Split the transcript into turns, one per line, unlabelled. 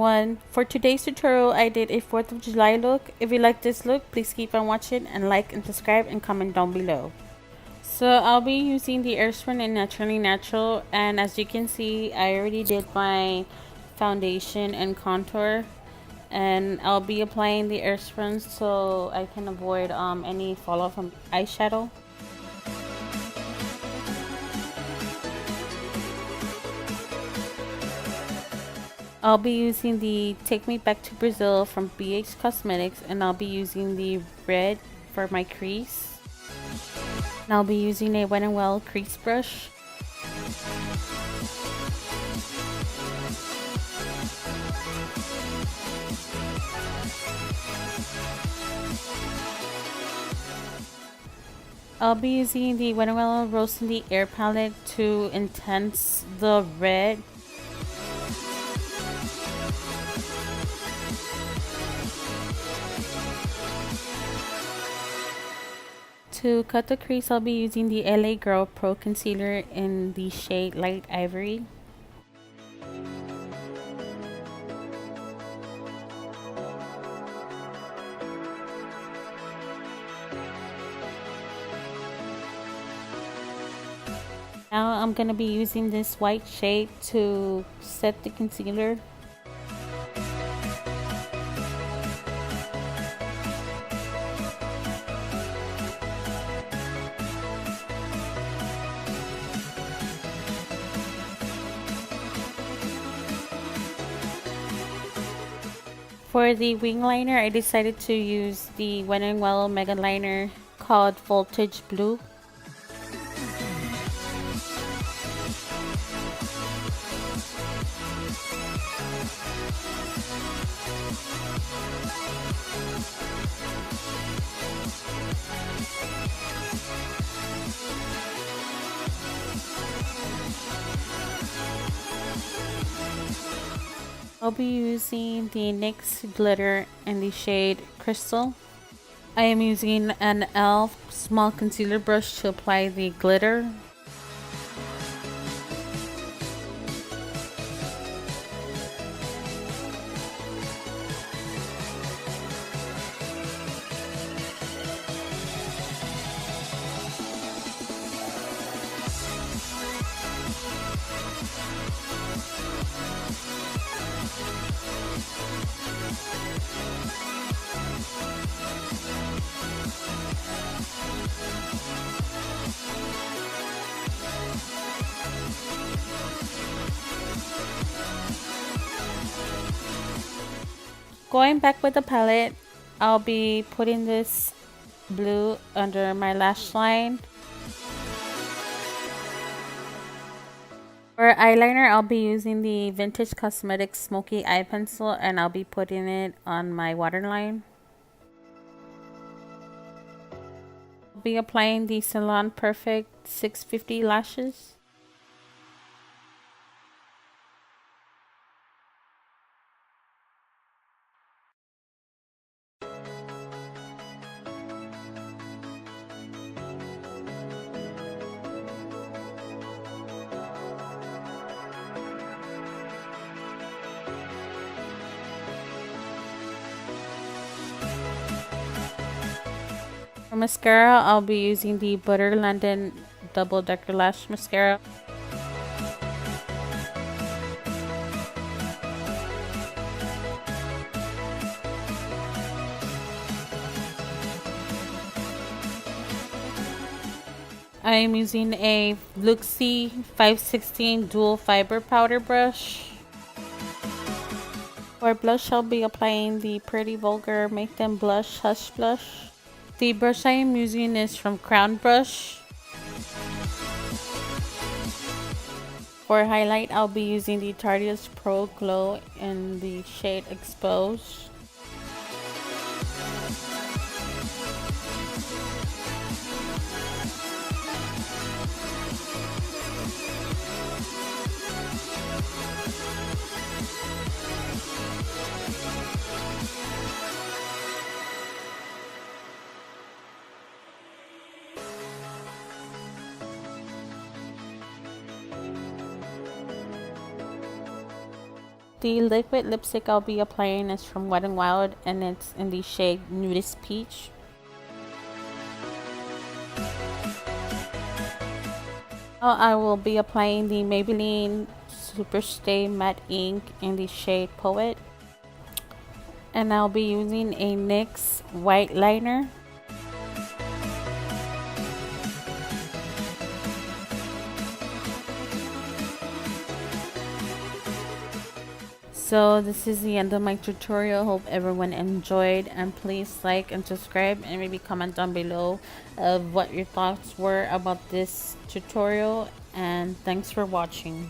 everyone. For today's tutorial, I did a 4th of July look. If you like this look, please keep on watching and like and subscribe and comment down below. So I'll be using the Airspun in Naturally Natural, and as you can see, I already did my foundation and contour, and I'll be applying the Airspun so I can avoid any fallout from eyeshadow. I'll be using the Take Me Back to Brazil from BH Cosmetics, and I'll be using the red for my crease. And I'll be using a Wet n Well crease brush. I'll be using the Wet n Well Rose in the Air palette to intense the red. To cut the crease, I'll be using the LA Girl Pro Concealer in the shade Light Ivory. Now I'm going to be using this white shade to set the concealer. For the wing liner, I decided to use the Wet n Well megaliner called Voltage Blue. I'll be using the NYX glitter in the shade Crystal. I am using an e.l.f. small concealer brush to apply the glitter. Going back with the palette, I'll be putting this blue under my lash line. For eyeliner, I'll be using the Vintage Cosmetics Smoky Eye Pencil, and I'll be putting it on my waterline. I'll be applying the Salon Perfect 650 lashes. For mascara, I'll be using the Butter London Double Decker Lash Mascara. I am using a Luxie 516 Dual Fiber Powder Brush. For blush, I'll be applying the Pretty Vulgar Make Them Blush Hush Blush. The brush I am using is from Crown Brush. For highlight, I'll be using the Tarteist Pro Glow in the shade Expose. The liquid lipstick I'll be applying is from Wet n Wild, and it's in the shade Nudist Peach. Now I will be applying the Maybelline Superstay Matte Ink in the shade Poet. And I'll be using a NYX white liner. So this is the end of my tutorial. Hope everyone enjoyed, and please like and subscribe, and maybe comment down below of what your thoughts were about this tutorial, and thanks for watching.